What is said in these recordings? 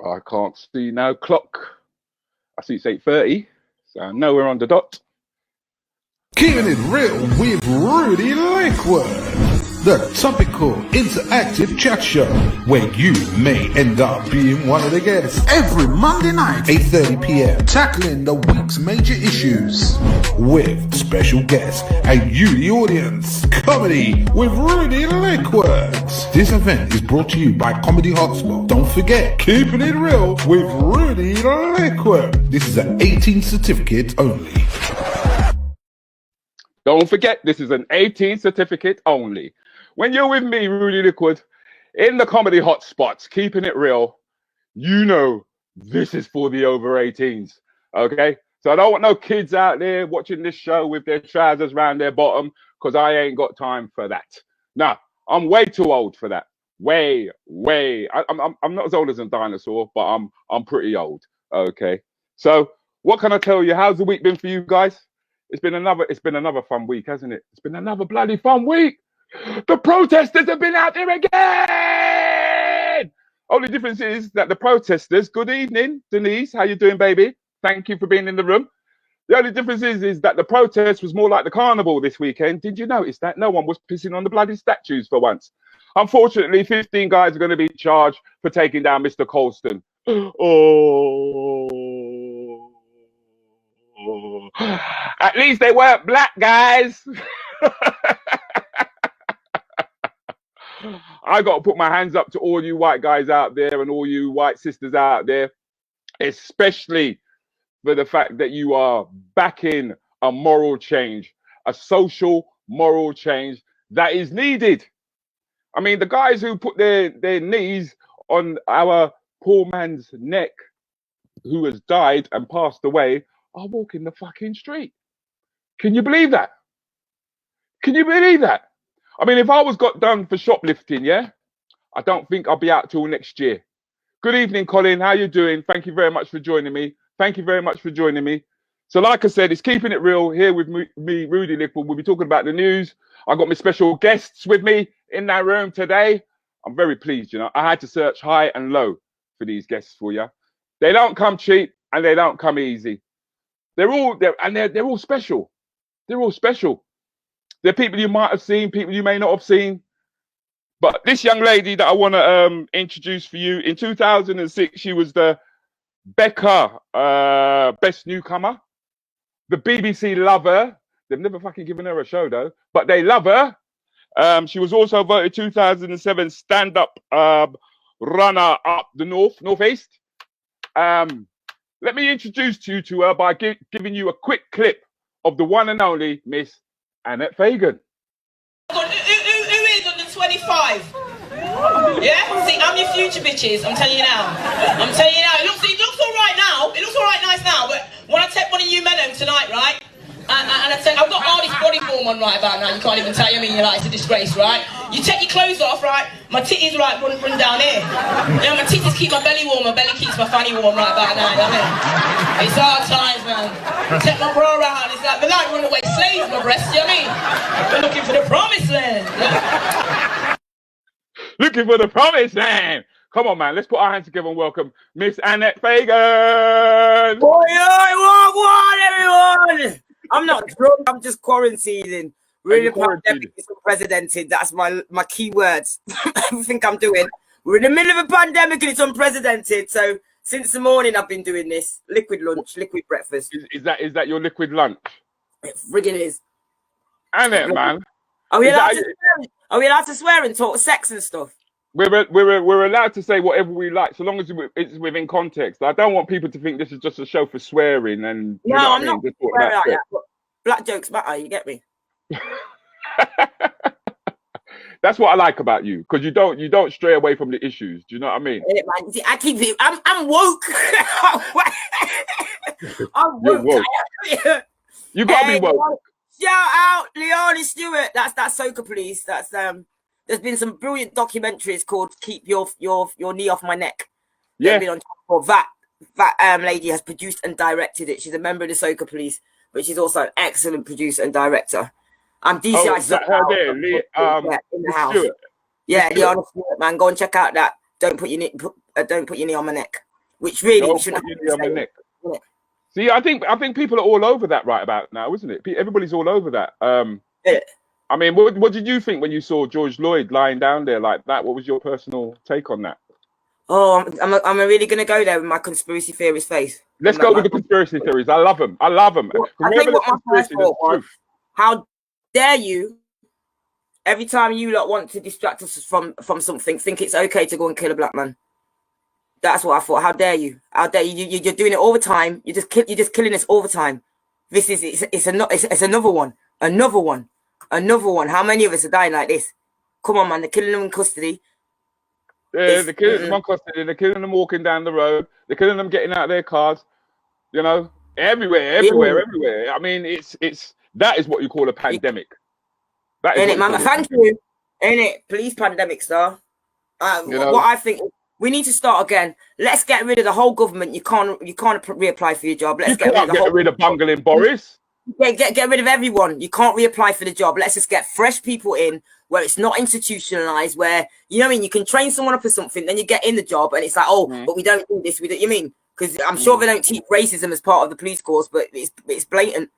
I can't see now. Clock. I see it's 8:30. So I know we're on the dot. Keeping it real with Rudi Lickwood, the topical interactive chat show where you may end up being one of the guests every Monday night, 8:30 p.m. tackling the week's major issues with special guests and you, the audience. Comedy with Rudi Lickwood. This event is brought to you by Comedy Hotspot. Don't forget, keeping it real with Rudi Lickwood. This is an 18 certificate only. Don't forget, this is an 18 certificate only. When you're with me, Rudi Lickwood, in the comedy hotspots, keeping it real, you know this is for the over 18s, okay? So I don't want no kids out there watching this show with their trousers round their bottom, because I ain't got time for that. No, I'm way too old for that. Way. I'm not as old as a dinosaur, but I'm pretty old, okay? So what can I tell you? How's the week been for you guys? It's been another fun week, hasn't it? It's been another bloody fun week. The protesters have been out there again. Only difference is that the protesters, good evening, Denise, how you doing, baby? Thank you for being in the room. The only difference is that the protest was more like the carnival this weekend. Did you notice that? No one was pissing on the bloody statues for once. Unfortunately, 15 guys are going to be charged for taking down Mr. Colston. Oh. At least they weren't black, guys. I got to put my hands up to all you white guys out there and all you white sisters out there, especially for the fact that you are backing a moral change, a social moral change that is needed. I mean, the guys who put their knees on our poor man's neck who has died and passed away are walking the fucking street. Can you believe that? Can you believe that? I mean, if I was got done for shoplifting, yeah, I don't think I'll be out till next year. Good evening, Colin. How you doing? Thank you very much for joining me. Thank you very much for joining me. So like I said, it's keeping it real here with me, Rudi Lickwood. We'll be talking about the news. I've got my special guests with me in that room today. I'm very pleased, you know. I had to search high and low for these guests for you. They don't come cheap and they don't come easy. They're all special. They're all special. They're people you might have seen, people you may not have seen. But this young lady that I want to introduce for you, in 2006, she was the Becca Best Newcomer. The BBC love her. They've never fucking given her a show, though. But they love her. She was also voted 2007 stand-up runner-up the Northeast. Let me introduce you to her by giving you a quick clip of the one and only Miss Annette Fagan. Who is under 25? Yeah? See, I'm your future, bitches. I'm telling you now. I'm telling you now. It looks all right now. It looks all right nice now. But when I take one of you men home tonight, right? And I say, I've got hardest body form on right about now. You can't even tell you. I mean, you're like, it's a disgrace, right? You take your clothes off, right? My titties, right, run down here. You know, my titties keep my belly warm. My belly keeps my fanny warm right about now. You know what I mean? It's hard times, man. Take my bra around. It's like, they're like runaway slaves, my breasts. You know what I mean? We're looking for the promised land. Yeah? Looking for the promised land. Come on, man. Let's put our hands together and welcome Miss Annette Fagan. Boy, what, everyone? I'm not drunk, I'm just quarantining. Really pandemic is unprecedented. That's my key words. Everything I'm doing. We're in the middle of a pandemic and it's unprecedented. So since the morning I've been doing this. Liquid lunch, liquid breakfast. Is that your liquid lunch? It friggin' is. Annette, man. Are we allowed to swear and talk sex and stuff? We're allowed to say whatever we like, so long as it's within context. I don't want people to think this is just a show for swearing and. No, I'm not swearing like that. But black jokes matter. You get me? That's what I like about you, because you don't stray away from the issues. Do you know what I mean? Yeah, man. See, I keep it. I'm woke. I'm woke. You're woke. You gotta be woke. Shout out Leonie Stewart. That's Soca, please. That's There's been some brilliant documentaries called "Keep Your Knee Off My Neck." Yeah. Been on top of that lady has produced and directed it. She's a member of the Soca Police, but she's also an excellent producer and director. I'm DCI. Oh, is that her there? In the house. Stewart. Yeah, Leonie Stewart, man. Go and check out that. Don't put your knee on my neck. which really Don't shouldn't put have you on the been neck. saying, See, I think people are all over that right about now, isn't it? Everybody's all over that. yeah. I mean, what did you think when you saw George Lloyd lying down there like that? What was your personal take on that? Oh, I'm really gonna go there with my conspiracy theorist face. Let's go with the conspiracy theories. I love them. I love them. I think what my first thought was, how dare you? Every time you lot want to distract us from something, think it's okay to go and kill a black man. That's what I thought. How dare you? How dare you? You're doing it all the time. You're just killing us all the time. It's another one. How many of us are dying like this? Come on, man. They're killing them in custody. Yeah, they're killing them in custody. They're killing them walking down the road. They're killing them getting out of their cars. You know, everywhere. I mean, that is what you call a pandemic. That is it, man. Thank you. Ain't it? Please, pandemic star. What I think, we need to start again. Let's get rid of the whole government. You can't reapply for your job. Let's get rid of bungling Boris. Get rid of everyone. You can't reapply for the job. Let's just get fresh people in where it's not institutionalized, where, you know what I mean, you can train someone up for something, then you get in the job and it's like, but we don't do this. We do, you mean? Because I'm sure they don't teach racism as part of the police course, but it's blatant.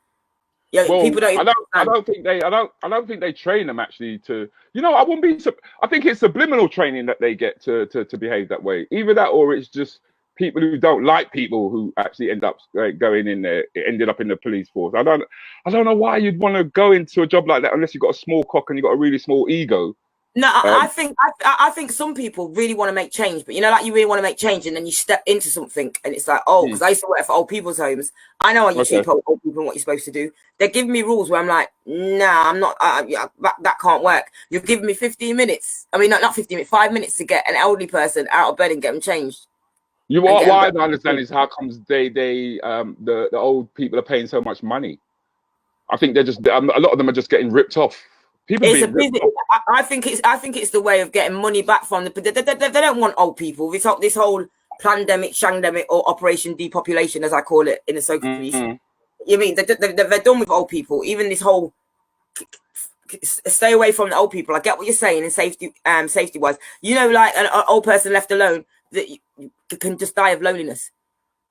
Yeah, well, people don't. I don't think they train them actually to. You know, I wouldn't be. I think it's subliminal training that they get to behave that way. Either that, or it's just people who don't like people who actually end up going in there. It ended up in the police force. I don't know why you'd want to go into a job like that unless you've got a small cock and you've got a really small ego. No, I think some people really want to make change, but you know, like you really want to make change, and then you step into something, and it's like, because I used to work for old people's homes. I know how you treat old people and what you're supposed to do. They're giving me rules where I'm like, nah, I'm not. That can't work. You're giving me 15 minutes. I mean, not 15 minutes, 5 minutes to get an elderly person out of bed and get them changed. What I don't understand is how comes the old people are paying so much money. I think they're just a lot of them are just getting ripped off. I think it's the way of getting money back from they don't want old people. This whole pandemic, shandemic, or Operation Depopulation, as I call it in the Soca police. You mean they're done with old people? Even this whole stay away from the old people. I get what you're saying in safety wise. You know, like an old person left alone that you can just die of loneliness.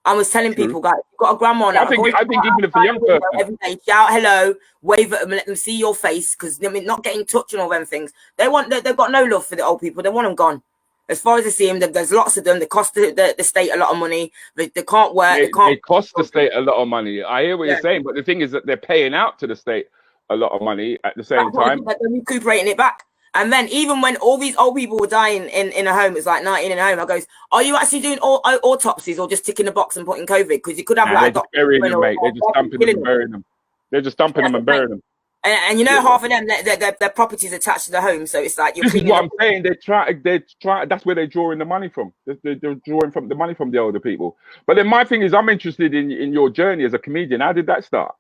I was telling people, guys, you've got a grandma now. I think even if a young person every day, shout hello, wave at them, and let them see your face, because I mean, not getting touched and all them things. They've got no love for the old people. They want them gone. As far as I see them, there's lots of them. They cost the state a lot of money. They can't work. They cost the state a lot of money. I hear what you're saying, but the thing is that they're paying out to the state a lot of money at the same time. They're recuperating it back. And then even when all these old people were dying in a home, it's like 19 in a home, I goes, are you actually doing autopsies or just ticking the box and putting COVID? Because you could have like... They're just burying them, mate. They're just dumping them and burying them. They're just dumping them and burying them. And you know, half of them, their properties attached to the home. So it's like... This is what I'm saying. They try. That's where they're drawing the money from. They're drawing from the money from the older people. But then my thing is, I'm interested in your journey as a comedian. How did that start?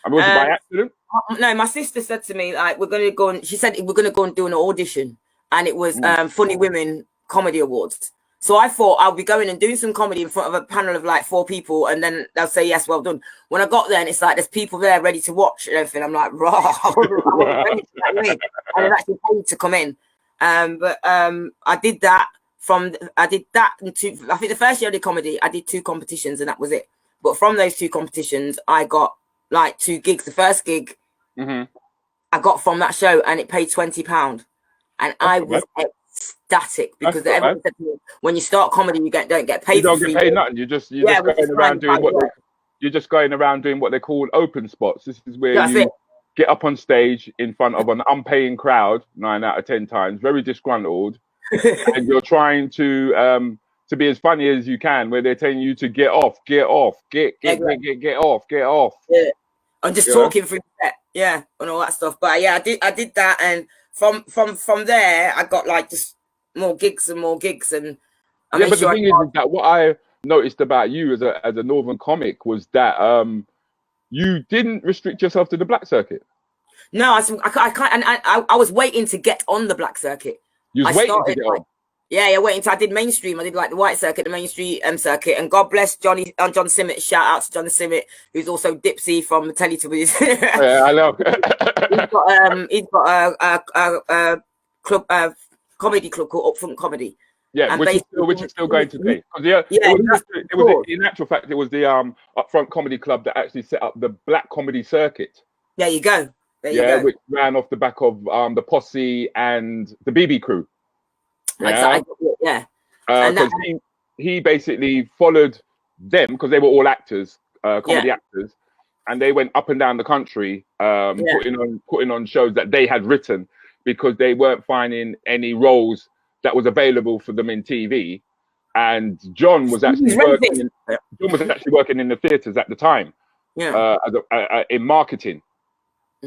I mean, was it by accident? No, my sister said to me, like, we're going to go and... She said, we're going to go and do an audition. And it was Funny Women Comedy Awards. So I thought I'll be going and doing some comedy in front of a panel of like 4 people. And then they'll say, yes, well done. When I got there and it's like, there's people there ready to watch and everything. I'm like, raw. And I've actually paid to come in. But I did that I think the first year I did comedy, I did 2 competitions and that was it. But from those 2 competitions, I got like 2 gigs. The first gig I got from that show, and it paid £20, and I was ecstatic because everyone said to me, when you start comedy, you don't get paid. You don't get paid nothing. You're just going around doing you're just going around doing what they call open spots. This is where you get up on stage in front of an unpaying crowd 9 out of 10 times, very disgruntled, and you're trying to be as funny as you can, where they're telling you to get off, get off. Yeah. I'm just talking through that, and all that stuff. But yeah, I did that, and from there, I got like just more gigs and more gigs, and but the thing is that what I noticed about you as a northern comic was that you didn't restrict yourself to the black circuit. No, I can't, and I was waiting to get on the black circuit. You was waiting to get on. Yeah, waiting till I did mainstream. I did like the white circuit, the mainstream circuit, and God bless John Simmett. Shout out to John Simmett, who's also Dipsy from the Teletubbies. Yeah, I know. He's got a club, comedy club called Upfront Comedy, Yeah, And which is still going today. yeah, It was in actual fact, it was the Upfront Comedy Club that actually set up the Black Comedy Circuit. There you go. Which ran off the back of the Posse and the BB Crew. Yeah, because he basically followed them because they were all actors, comedy actors, and they went up and down the country, putting on shows that they had written because they weren't finding any roles that was available for them in TV. And John was actually working. John was actually working in the theatres at the time, in marketing.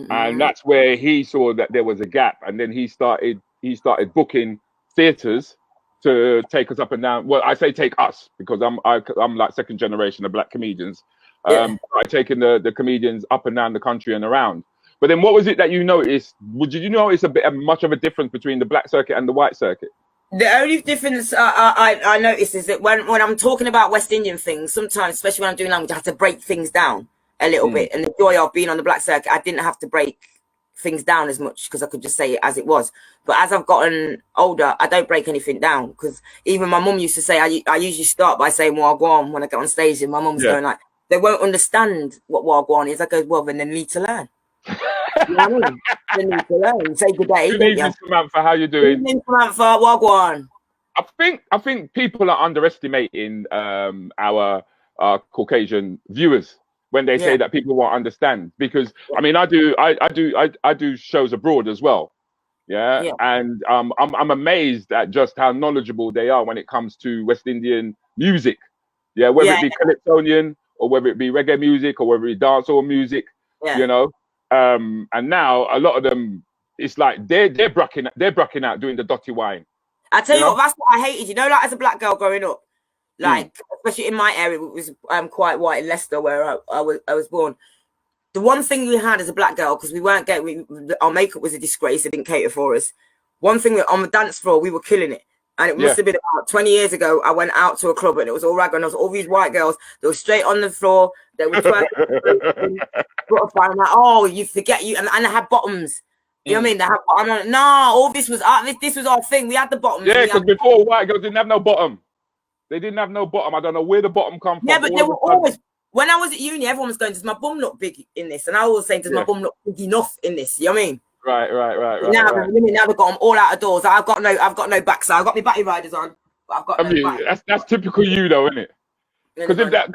And that's where he saw that there was a gap, and then he started booking theaters to take us up and down. Well, I say take us because I'm like second generation of black comedians. I taking the comedians up and down the country and around. But then, what was it that you noticed? Did you notice much of a difference between the black circuit and the white circuit? The only difference I noticed is that when I'm talking about West Indian things, sometimes, especially when I'm doing language, I have to break things down a little bit. And the joy of being on the black circuit, I didn't have to break things down as much because I could just say it as it was. But as I've gotten older, I don't break anything down because even my mum used to say, I usually start by saying Wagwan when I get on stage, and my mum's going like, they won't understand what Wagwan is. I go, well, then they need to learn. You know what I mean? They need to learn. Say good day. Good evening, Samantha. How you doing? Good evening, Samantha. Wagwan. I think people are underestimating our Caucasian viewers when they say that people won't understand, because I mean I do shows abroad as well, and I'm amazed at just how knowledgeable they are when it comes to West Indian music, whether it be Calypsonian or whether it be reggae music or whether it be dancehall music, you know, and now a lot of them, it's like they're bracking out doing the dotty wine. I tell you what, that's what I hated, you know, like as a black girl growing up. Like, especially in my area, it was quite white in Leicester, where I was born. The one thing we had as a black girl, because we weren't getting, our makeup was a disgrace, it didn't cater for us. One thing, on the dance floor, we were killing it. And it must have been about 20 years ago, I went out to a club and it was all rag, and there was all these white girls, they were straight on the floor, they were twerking. I'm like, oh, you forget you, and I had bottoms. You know what I mean? They had, I'm like, no, all this was our thing. We had the bottoms. Yeah, because before white girls didn't have no bottom. They didn't have no bottom. I don't know where the bottom come from. Yeah, but they were always, when I was at uni, everyone was going, does my bum look big in this? And I was saying, does my bum look big enough in this? You know what I mean? Right. Now they've got them all out of doors. I've got no backside. I've got my batty riders on, but I've got no back. That's typical you though, isn't it? Because if that,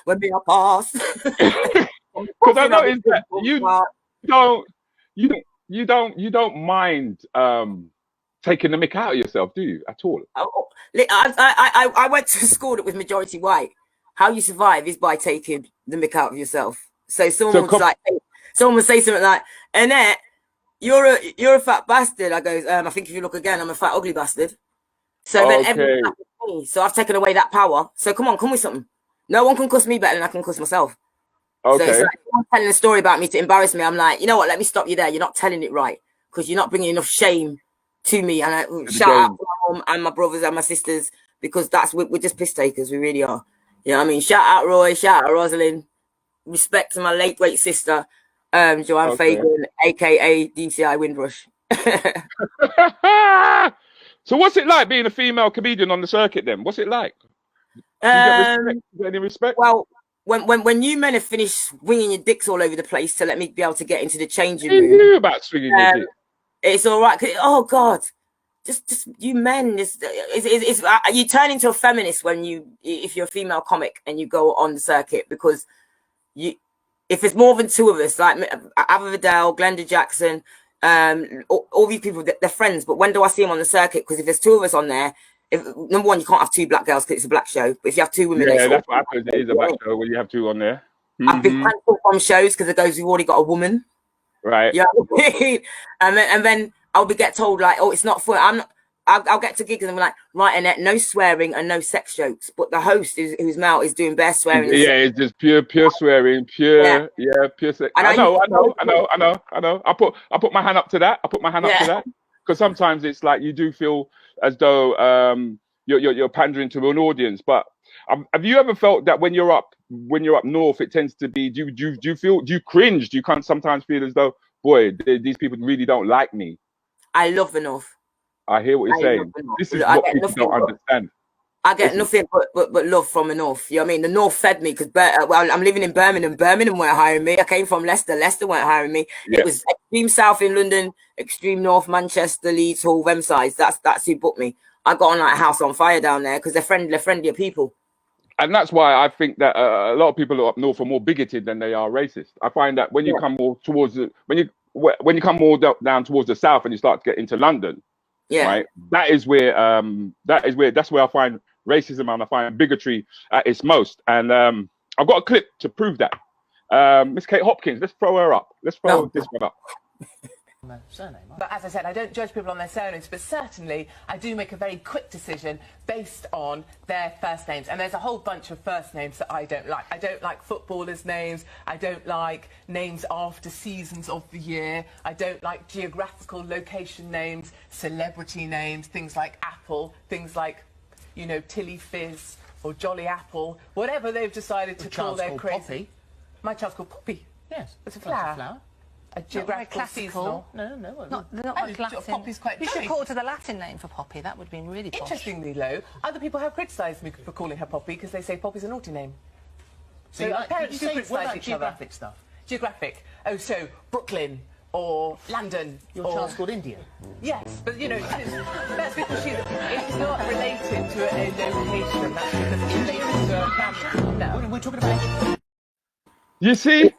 when we are past. Because I noticed that you don't mind taking the mick out of yourself, do you, at all? I went to a school that was majority white. How you survive is by taking the mick out of yourself. So someone would say something like, Annette, you're a fat bastard. I goes, I think if you look again, I'm a fat ugly bastard. So then everyone me. So I've taken away that power. So come with something. No one can cuss me better than I can cuss myself. Okay. So it's like someone telling a story about me to embarrass me. I'm like, you know what? Let me stop you there. You're not telling it right because you're not bringing enough shame to me. And I shout out to my mum and my brothers and my sisters, because we're just piss takers. We really are. You know what I mean? Shout out Roy, shout out Rosalind. Respect to my late great sister, Joanne Fagan, aka DCI Windrush. So what's it like being a female comedian on the circuit then? What's it like? Do you get any respect? Well, when you men have finished swinging your dicks all over the place to let me be able to get into the changing room. You knew about swinging your dick. It's all right. Oh God, just you men. You turn into a feminist if you're a female comic and you go on the circuit, because if there's more than two of us, like Ava Vidal, Glenda Jackson, all these people, they're friends. But when do I see them on the circuit? Because if there's two of us on there, number one, you can't have two black girls because it's a black show. But if you have two women, that's what happens. It is a black show when you have two on there. I've been cancelled from shows because it goes, we've already got a woman. Right. Yeah. and then I'll get told like, oh, it's not for. I'll get to gigs and I'm like, right, Annette, no swearing and no sex jokes. But the host, who's mouth is doing bare swearing. Yeah, it's just pure swearing, pure sex. I know. I put my hand up to that. Because sometimes it's like you do feel as though you're pandering to an audience. But have you ever felt that when you're up north, it tends to be? Do you cringe? Do you sometimes feel as though, boy, these people really don't like me? I love the north. I hear what you're saying. This is what people don't understand. I get nothing but love from the North. You know what I mean? The North fed me because, well, I'm living in Birmingham. Birmingham weren't hiring me. I came from Leicester. Leicester weren't hiring me. Yeah. It was extreme South in London, extreme North, Manchester, Leeds, Hull, them sides. That's who booked me. I got on like a house on fire down there because they're friendlier people. And that's why I think that a lot of people up north are more bigoted than they are racist. I find that when you come more towards the, when you come more down towards the south and you start to get into London, right? That's where I find racism and I find bigotry at its most. And I've got a clip to prove that. Miss Kate Hopkins, let's throw her up. Let's throw this one up. Surname. But as I said, I don't judge people on their surnames, but certainly I do make a very quick decision based on their first names. And there's a whole bunch of first names that I don't like. I don't like footballers' names. I don't like names after seasons of the year. I don't like geographical location names, celebrity names, things like Apple, things like, you know, Tilly Fizz or Jolly Apple, whatever they've decided to call their crazy. Poppy. My child's called Poppy. Yes, it's a flower. A geographical seasonal. No. Not like Latin. Poppy's quite nice. You should call it to the Latin name for Poppy. That would have been really posh. Interestingly, though, other people have criticised me for calling her Poppy because they say Poppy's a naughty name. So parents do criticise each geographic stuff? Geographic. Oh, so Brooklyn or London. Your child's called India. Yes, but you know, that's because it's not related to a location. That's because it's related to a family. No, we're talking about. You see?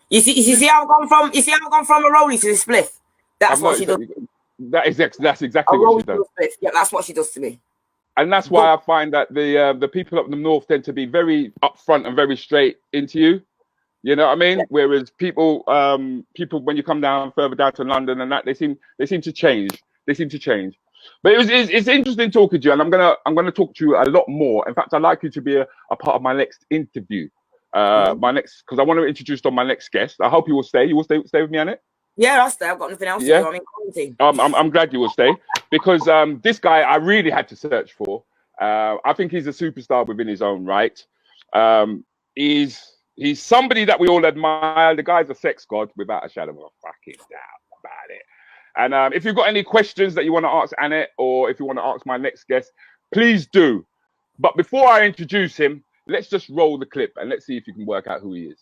You see how I've gone from? You see how I've gone from a rollie to a spliff? That's what she does. That's exactly what she does. Yeah, that's what she does to me. And that's why I find that the people up in the north tend to be very upfront and very straight into you. You know what I mean? Yeah. Whereas people when you come down further down to London and that they seem to change. They seem to change. But it's interesting talking to you, and I'm gonna talk to you a lot more. In fact, I'd like you to be a part of my next interview. Because I want to introduce on my next guest. I hope you will stay. You will stay with me, Annette? Yeah, I'll stay. I've got nothing else to do. I'm in quarantine. I'm glad you will stay because this guy I really had to search for. I think he's a superstar within his own right. He's somebody that we all admire. The guy's a sex god without a shadow of a fucking doubt about it. And if you've got any questions that you want to ask Annette or if you want to ask my next guest, please do. But before I introduce him, let's just roll the clip and let's see if you can work out who he is.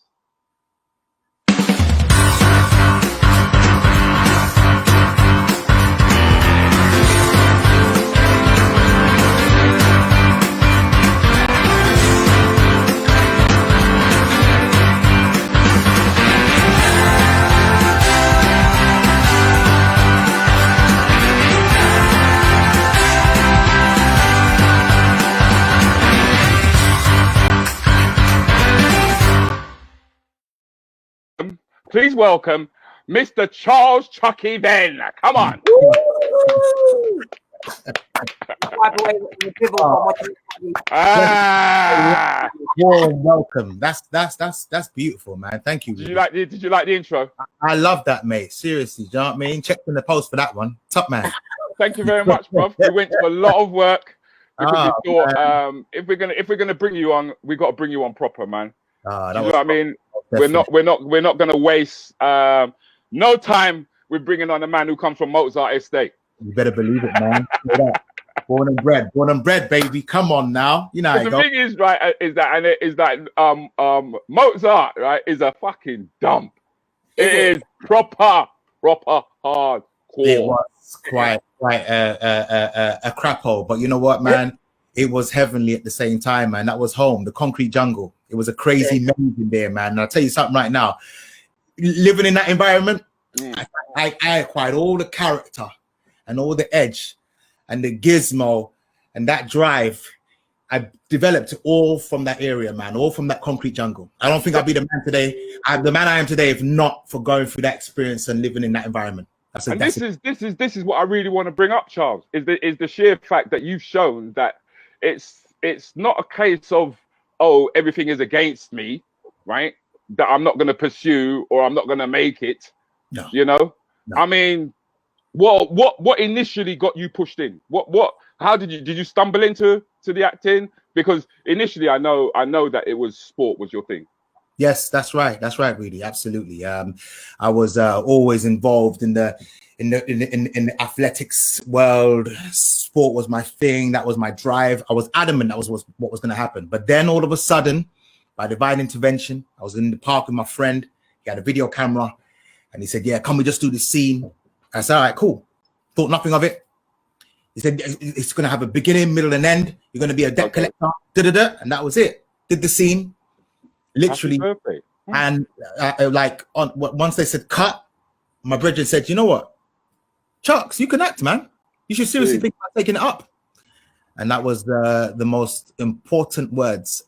Please welcome Mr. Charles Chucky Venn. Come on. Warm welcome. That's beautiful, man. Thank you. Did you like the intro? I love that, mate. Seriously, do you know what I mean? Check in the post for that one. Top man. Thank you very much, bro. We went to a lot of work because we thought if we're gonna bring you on, we got to bring you on proper, man. You know what I mean? Definitely. We're not gonna waste no time with bringing on a man who comes from Mozart estate. You better believe it, man. Born and bred, baby. Come on now. You know. The thing is, right, is that Mozart, right, is a fucking dump. It is proper hardcore. It was quite a crap hole, but you know what, man? It was heavenly at the same time, man. That was home, the concrete jungle. It was a crazy maze in there, man. And I'll tell you something right now. Living in that environment, I acquired all the character and all the edge and the gizmo and that drive. I developed all from that area, man, all from that concrete jungle. I don't think I'd be the man today. The man I am today, if not for going through that experience and living in that environment. This is what I really want to bring up, Charles, is the sheer fact that you've shown that it's not a case of, oh, everything is against me, right? That I'm not going to pursue or I'm not going to make it. No. You know? No. I mean, what initially got you pushed in? How did you stumble into the acting? Because initially I know that it was sport was your thing. Yes, that's right. That's right, Rudi. Absolutely. I was always involved in the athletics world. Sport was my thing. That was my drive. I was adamant that was what was going to happen. But then all of a sudden, by divine intervention, I was in the park with my friend. He had a video camera, and he said, "Yeah, can we just do this scene?" I said, "All right, cool." Thought nothing of it. He said, "It's going to have a beginning, middle, and end. You're going to be a debt collector." And that was it. Did the scene. Literally, and once they said cut, my brethren said, "You know what, Chucks, you can act, man. You should seriously think about taking it up." And that was the most important words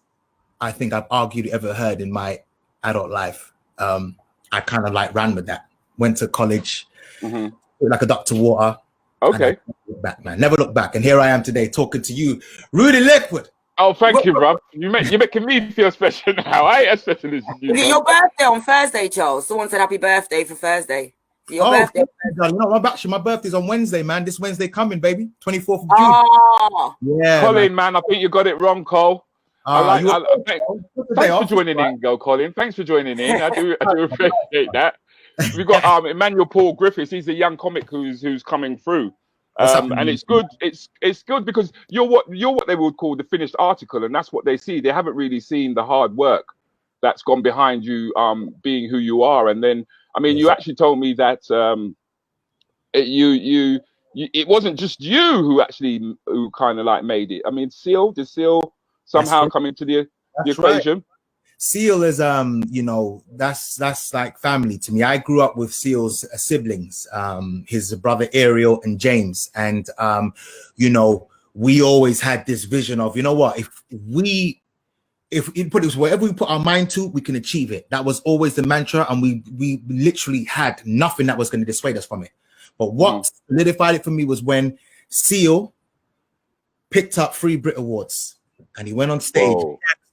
I think I've argued ever heard in my adult life. I kind of like ran with that. Went to college, like a duck to water. Okay, never look back. And here I am today talking to you, Rudi Lickwood. Oh, thank you, bro. You're making me feel special now. I ain't as special as you. Is it your birthday on Thursday, Charles? Someone said happy birthday for Thursday. Your birthday? No, my birthday's on Wednesday, man. This Wednesday coming, baby. 24th of June. Oh. Yeah, Colin, man, I think you got it wrong, Cole. Thanks for joining in, Colin. Thanks for joining in. I do appreciate that. We've got Emmanuel Paul Griffiths. He's a young comic who's coming through. And it's good. It's good because you're what they would call the finished article, and that's what they see. They haven't really seen the hard work that's gone behind you being who you are. And then, I mean, you actually told me that it wasn't just you who kind of like made it. I mean, did Seal somehow come into the equation? Right. Seal is that's like family to me. I grew up with Seal's siblings, his brother Ariel and James, and we always had this vision of, you know what, if whatever we put our mind to, we can achieve it. That was always the mantra, and we literally had nothing that was going to dissuade us from it. But what solidified it for me was when Seal picked up 3 Brit Awards, and he went on stage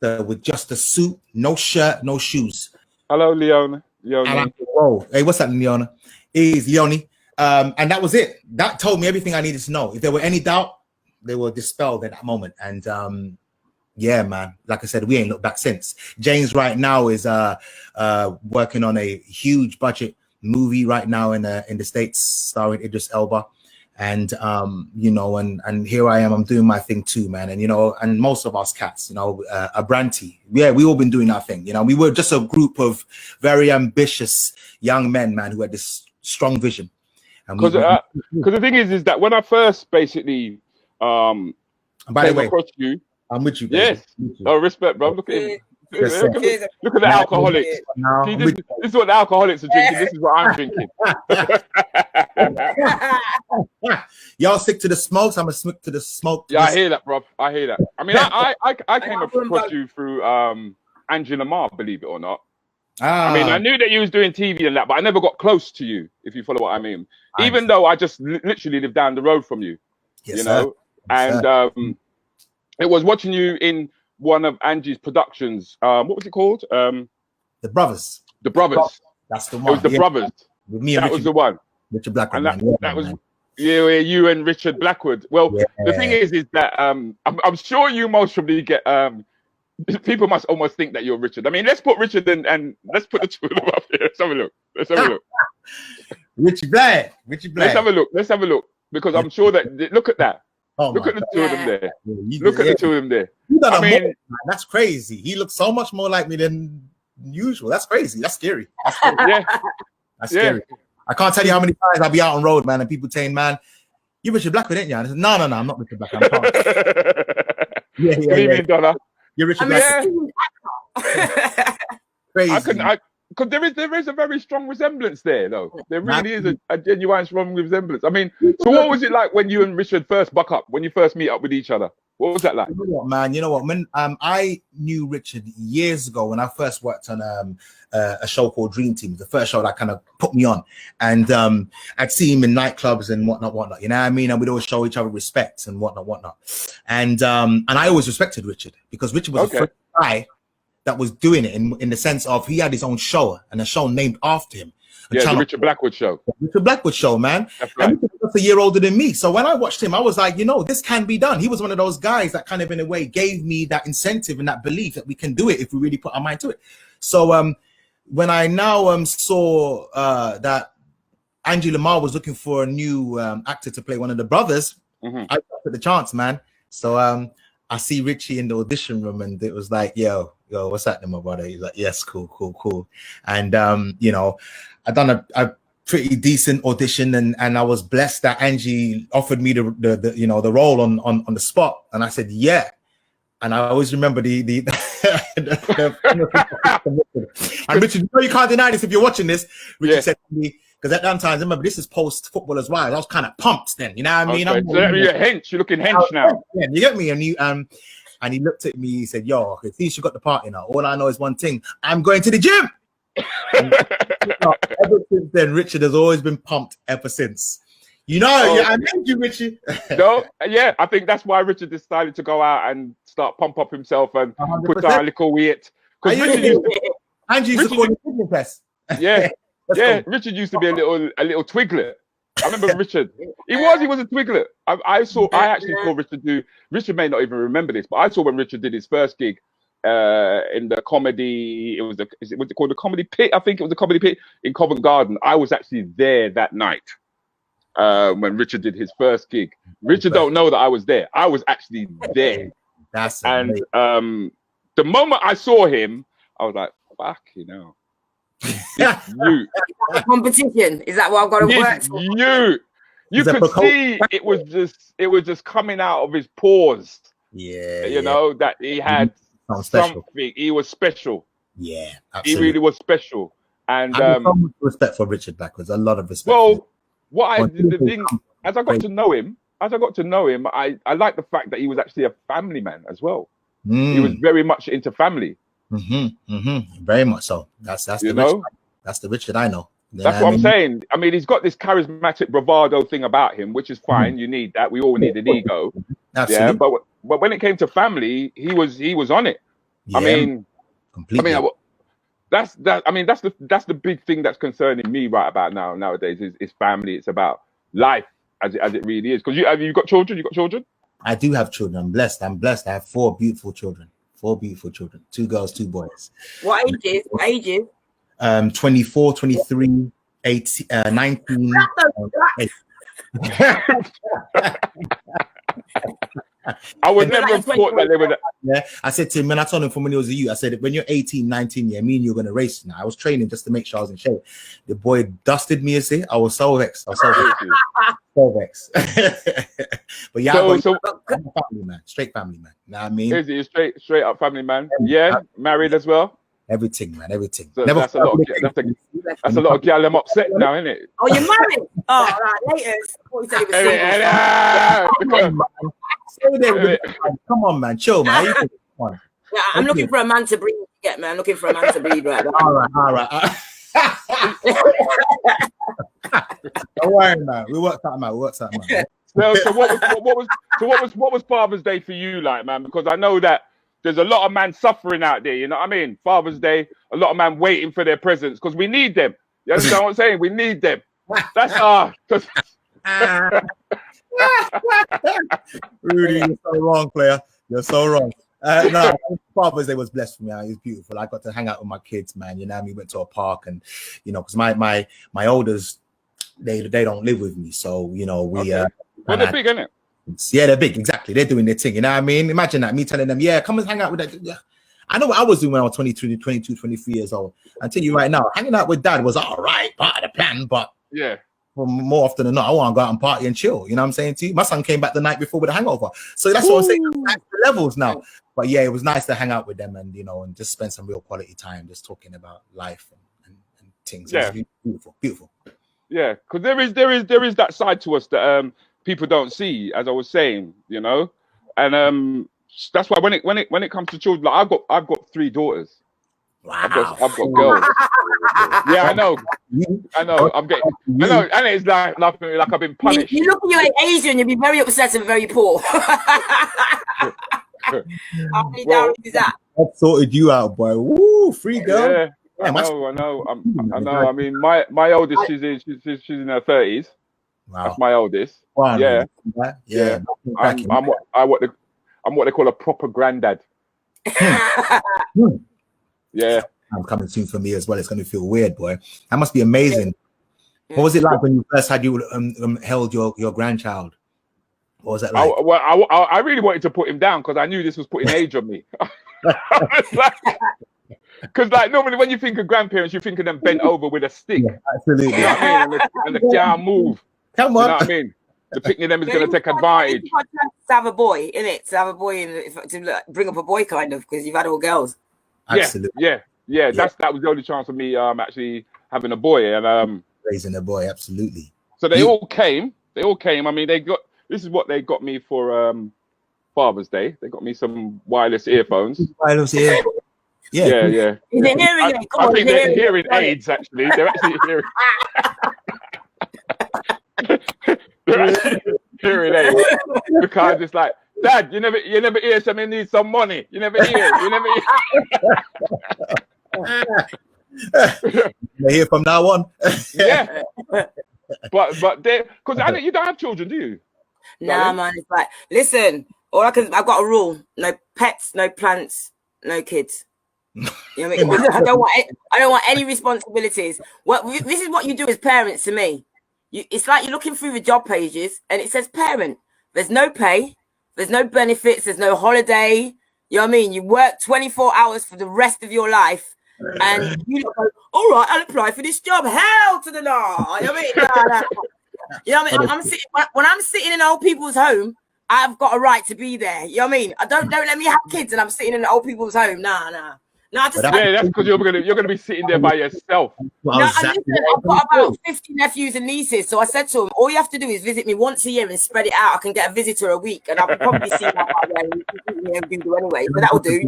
with just a suit, no shirt, no shoes. Hello, Leona. Whoa, hey, what's up, Leona? It's Leonie. And that was it. That told me everything I needed to know. If there were any doubt, they were dispelled at that moment. And yeah, man, like I said, we ain't looked back since. James right now is working on a huge budget movie right now in the States, starring Idris Elba. And and here I am, I'm doing my thing too, man. And and most of us cats, a Branty, we all been doing our thing. We were just a group of very ambitious young men, man, who had this strong vision. Because the thing is that when I first basically by the way, across you, I'm with you. Yes. Oh, respect, bro. Look at him. Look at the alcoholics. See, this is what the alcoholics are drinking. This is what I'm drinking. Y'all stick to the smokes. I'm gonna stick to the smoke. Yeah, I hear that, bro. I hear that. I mean, I came across you through Angela Marr, believe it or not. I mean, I knew that you was doing TV and that, but I never got close to you, if you follow what I mean. Even though I just literally live down the road from you, and it was watching you in one of Angie's productions. What was it called? The Brothers. The Brothers. That's the one. It was The Brothers. With me and that was the one. Richard Blackwood. And that was you and Richard Blackwood. Well, the thing is that I'm sure you most probably get people must almost think that you're Richard. I mean, let's put Richard and let's put the two of them up here. Let's have a look. Richard Black. Let's have a look. Because I'm sure that look at that. Look at the two of them there. Look at the two of them there. I mean, that's crazy. He looks so much more like me than usual. That's crazy. That's scary. Yeah. That's scary. I can't tell you how many times I'll be out on road, man, and people saying, "Man, you're Richard Blackwood, ain't you?" And I said, "No, I'm not Richard Blackwood. I'm Good evening, Donna. You're Richard Blackwood." Crazy. Because there is a very strong resemblance there, though. There really is a genuine strong resemblance. I mean, so what was it like when you and Richard first buck up, when you first meet up with each other? What was that like? You know what, man? I knew Richard years ago when I first worked on a show called Dream Team, the first show that kind of put me on. And I'd see him in nightclubs and whatnot. You know what I mean? And we'd always show each other respect and whatnot. And I always respected Richard because Richard was the first guy that was doing it in the sense of he had his own show and a show named after him. Yeah, the Richard Blackwood show. Richard Blackwood show, man. That's right. And he was a year older than me. So when I watched him, I was like, you know, this can be done. He was one of those guys that kind of, in a way, gave me that incentive and that belief that we can do it if we really put our mind to it. So when I now saw that Angie Lamar was looking for a new actor to play one of the brothers, I took the chance, man. So I see Richie in the audition room, and it was like, yo, what's happening, my brother? He's like, yes, cool. And you know, I done a pretty decent audition, and I was blessed that Angie offered me the you know, the role on the spot, and I said yeah. And I always remember and Richard, you know, you can't deny this if you're watching this. Richard said to me, because at that time, remember, this is post football as well. I was kind of pumped then, you know what I mean? Okay. So you're hench. You're looking hench now. Yeah, you get me? And he looked at me. He said, "Yo, at least you got the part, you know. All I know is one thing: I'm going to the gym." And, you know, ever since then, Richard has always been pumped ever since. You know, I named you, Richie. No, yeah, I think that's why Richard decided to go out and start pump up himself and 100%. Put down a little weight. Because Richard used to, Angie used to call you press. Yeah, yeah. Richard used to be a little twiglet. I remember Richard. He was a twiglet. I actually saw Richard do. Richard may not even remember this, but I saw when Richard did his first gig in the comedy. Was it called the Comedy Pit? I think it was the Comedy Pit in Covent Garden. I was actually there that night. When Richard did his first gig. Richard don't know that I was there. I was actually there. That's and the moment I saw him, I was like, fuck, you know. You. Competition. Is that what I've got to work for? You could see it was just coming out of his pores. Yeah. You know, that he had something. He was special. Yeah, absolutely. He really was special. And I have so much respect for Richard Blackwood. A lot of respect. Well, as I got to know him, I like the fact that he was actually a family man as well. He was very much into family. Very much so. That's the Richard. That's the Richard I know. That's what I'm saying. I mean, he's got this charismatic bravado thing about him, which is fine. You need that. We all need an ego. Absolutely. Yeah, but when it came to family, he was on it. Yeah, I mean, completely. That's the big thing that's concerning me right about nowadays is family. It's about life as it really is. Because you got children? You got children? I do have children. I'm blessed. I have 4 beautiful children. 4 beautiful children. 2 girls, 2 boys. What ages? 24, 23, 18, 19. 8. I would never have thought that they would. Yeah, I said to him, when I told him from when he was a youth, I said, when you're 18, 19, yeah, me and you're going to race now. I was training just to make sure I was in shape. The boy dusted me, I was so vexed. So vexed. But yeah, I'm a family man, straight family man. You know what I mean? Is he straight up family man? Yeah, married as well? Everything, man, everything. So that's a lot of gal I'm upset now, isn't it? Oh, you're married? Oh, right, later. Come on, man, chill, man. Yeah, I'm looking for a man to breed. Yeah, man, looking for a man to breed right now. All right. Don't worry, man. We worked something out. So what was Father's Day for you like, man? Because I know that there's a lot of man suffering out there, you know what I mean? Father's Day, a lot of man waiting for their presents because we need them. You understand what I'm saying? We need them. That's Rudy, you're so wrong, player. You're so wrong. No, Father's Day was blessed for me. It was beautiful. I got to hang out with my kids, man. You know what I mean? We went to a park, and you know, because my oldest, they don't live with me, so you know we. Well, they're big, isn't it? Yeah, they're big. Exactly, they're doing their thing. You know what I mean? Imagine that, me telling them, yeah, come and hang out with that. Yeah. I know what I was doing when I was 22, 23 years old. I tell you right now, hanging out with dad was all right, part of the plan, but yeah. More often than not, I want to go out and party and chill. You know what I'm saying to you? My son came back the night before with a hangover. So that's what I'm saying. That's the levels now. But yeah, it was nice to hang out with them and, you know, and just spend some real quality time just talking about life and things. Yeah. It was beautiful. Yeah, because there is that side to us that people don't see, as I was saying, you know? And that's why when it comes to children, like I've got 3 daughters. Wow. I've got girls. Yeah, I know. I'm getting. I know, and it's like I've been punished. You look at you Asian, you'll be very upset and very poor. How many dowries is that? I sorted you out, boy. Woo, free girl. I know. I know. I mean, my oldest, she's in her 30s. Wow. That's my oldest. Wow. Yeah. Yeah. I'm what they call a proper granddad. Yeah. I'm coming soon for me as well. It's going to feel weird, boy. That must be amazing. What was it like when you first had held your grandchild? What was that like? I really wanted to put him down because I knew this was putting age on me. Because like normally when you think of grandparents, you think of them bent over with a stick. Yeah, absolutely. You know what I mean? And they can't move. Come on. You know what I mean? The picnic them is going to take advantage. To have a boy, innit? To have a boy and to bring up a boy, kind of, because you've had all girls. Absolutely. Yeah. That was the only chance of me actually having a boy and raising a boy. Absolutely. So they all came. I mean, this is what they got me for Father's Day. They got me some wireless earphones. Wireless ear. Yeah. Is it hearing aid? I think they're hearing aids, actually. They're actually hearing. They're actually hearing aids. Because it's like, Dad, you never hear somebody needs some money. You never hear. They hear from now on. Yeah. But they, because you don't have children, do you? Nah, man. It's like, listen, I've got a rule: no pets, no plants, no kids. You know what I mean? I don't want any responsibilities. This is what you do as parents to me. It's like you're looking through the job pages and it says parent. There's no pay, there's no benefits, there's no holiday. You know what I mean? You work 24 hours for the rest of your life, and you go, all right, I'll apply for this job. Hell to the no. You know what I mean? Nah. You know what I mean? When I'm sitting in old people's home, I've got a right to be there. You know what I mean? Don't let me have kids and I'm sitting in old people's home. Nah. No, that's because you're gonna be sitting there by yourself. I've got about 50 nephews and nieces, so I said to them, all you have to do is visit me once a year and spread it out. I can get a visitor a week, and I'll probably see that anyway. But that'll do.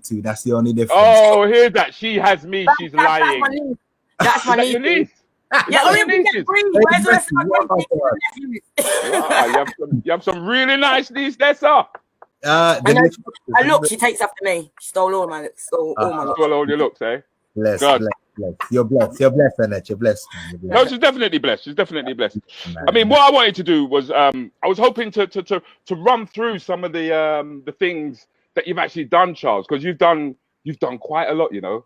Too. That's the only difference. Oh, hear that? She has me. She's lying. That's my niece. Your niece? Yeah, only we get free. Where's the rest of my nephews? Wow, you have some really nice niece. That's up. And look, she takes after me. She stole all my looks. Stole all your looks, eh? Bless. You're blessed. You're blessed, Annette. You're blessed. No, she's definitely blessed. I mean, what I wanted to do was, I was hoping to run through some of the things that you've actually done, Charles, because you've done quite a lot, you know.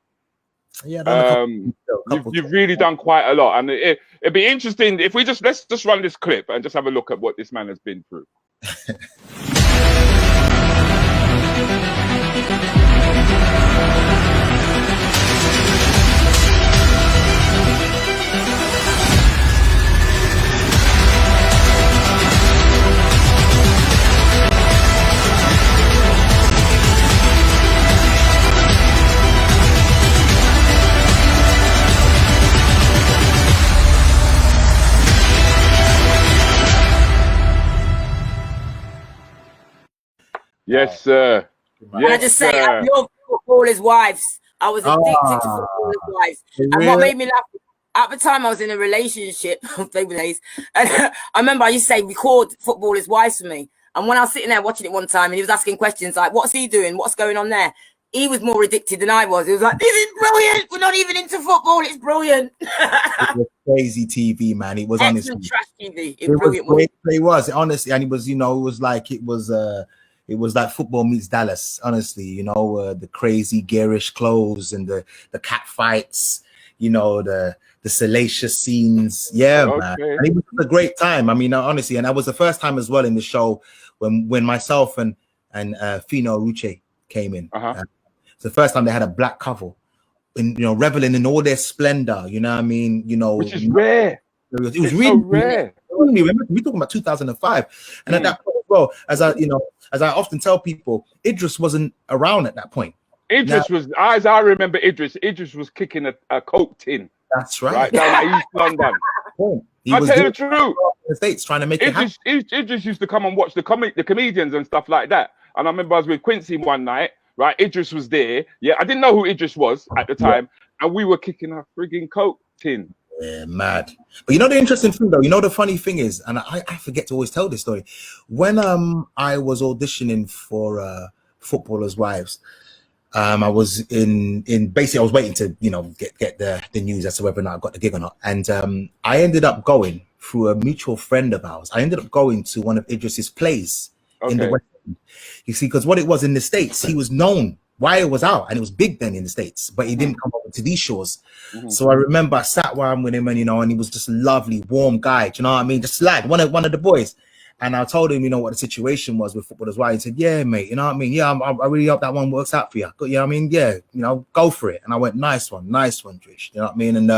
Yeah. You've really done quite a lot, and it'd be interesting if let's just run this clip and just have a look at what this man has been through. Yes, sir. Can I just say, I love footballers' wives. I was addicted to footballers' wives. And what made me laugh, at the time I was in a relationship, days, and I remember I used to say, record footballers' wives for me. And when I was sitting there watching it one time and he was asking questions like, what's he doing? What's going on there? He was more addicted than I was. He was like, this is brilliant. We're not even into football. It's brilliant. It was crazy TV, man. It was honestly trash TV. It was honestly, and it was, it was like football meets Dallas, honestly, the crazy garish clothes and the cat fights, the salacious scenes. Yeah, man. And it was a great time. I mean, honestly, and that was the first time as well in the show when myself and Fino Ruche came in. It's the first time they had a black couple, and reveling in all their splendor. You know what I mean? Which is rare. It was really so rare. We're talking about 2005, and at that point, well, as I often tell people, Idris wasn't around at that point. Idris was, as I remember, Idris was kicking a Coke tin. That's right. Right down at East London. I'll tell you the truth. The States trying to make it happen. Idris used to come and watch the comedians and stuff like that. And I remember I was with Quincy one night. Right, Idris was there. Yeah, I didn't know who Idris was at the time, and we were kicking a frigging Coke tin. Yeah, mad. But the interesting thing though, the funny thing is, and I forget to always tell this story. When I was auditioning for Footballers' Wives, I was in basically I was waiting to, you know, get the news as to whether or not I got the gig or not. And I ended up going through a mutual friend of ours. I ended up going to one of Idris's plays in the West End. You see, because what it was in the States, he was known. Wire was out and it was big then in the States, but he didn't come over to these shores. So I remember I sat down with him and, you know, and he was just a lovely, warm guy. Do you know what I mean? Just like one of the boys. And I told him, you know, what the situation was with Footballers' Wire. He said, yeah, mate, you know what I mean? Yeah, I really hope that one works out for you. You know what I mean? Yeah, you know, go for it. And I went, nice one, Drish. You know what I mean? And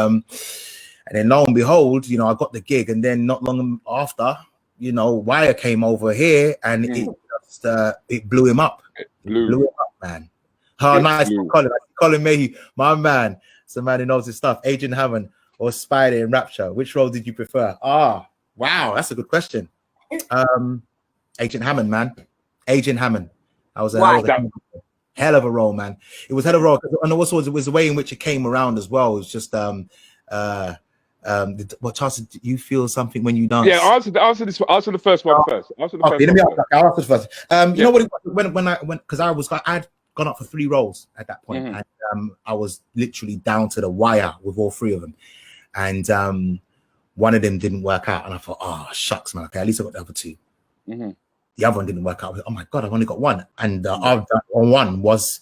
then lo and behold, you know, I got the gig. And then not long after, you know, Wire came over here and it blew him up. It blew him up, man. Oh, nice. Colin Mayhew, my man. It's a man who knows his stuff. Agent Hammond or Spider in Rapture. Which role did you prefer? Ah, wow, that's a good question. Agent Hammond, man. Agent Hammond. I was a hell of a role, man. It was hell of a role. And also it was the way in which it came around as well. It was just what, Charles, do you feel something when you dance? Yeah, answer the first one first. I'll answer the first. You know what it was? When I went, because I'd gone up for 3 roles at that point, and I was literally down to the wire with all 3 of them, and one of them didn't work out, and I thought, oh shucks, man, okay, at least I got the other 2. The other one didn't work out. Oh my god, I've only got 1, and the other one was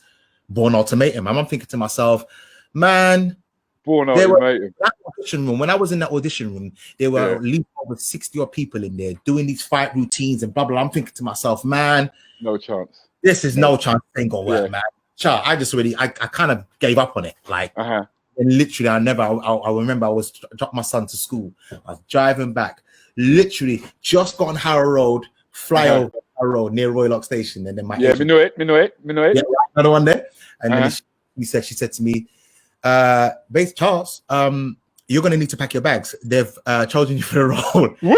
Born Ultimatum. I'm thinking to myself, man, Born Ultimatum. That audition room, when I was in that audition room, there were at least over 60 odd people in there doing these fight routines and blah blah. I'm thinking to myself, man, no chance. This is no chance. Ain't gonna work, man. Char, I just really, I kind of gave up on it. Like, and literally, I remember I was dropping my son to school. I was driving back, literally just got on Harrow Road, fly over Harrow Road near Royal Oak Station, and then my me know it. Yeah, another one there, and then she said to me, Charles, you're gonna need to pack your bags. They've chosen you for the role. Woo!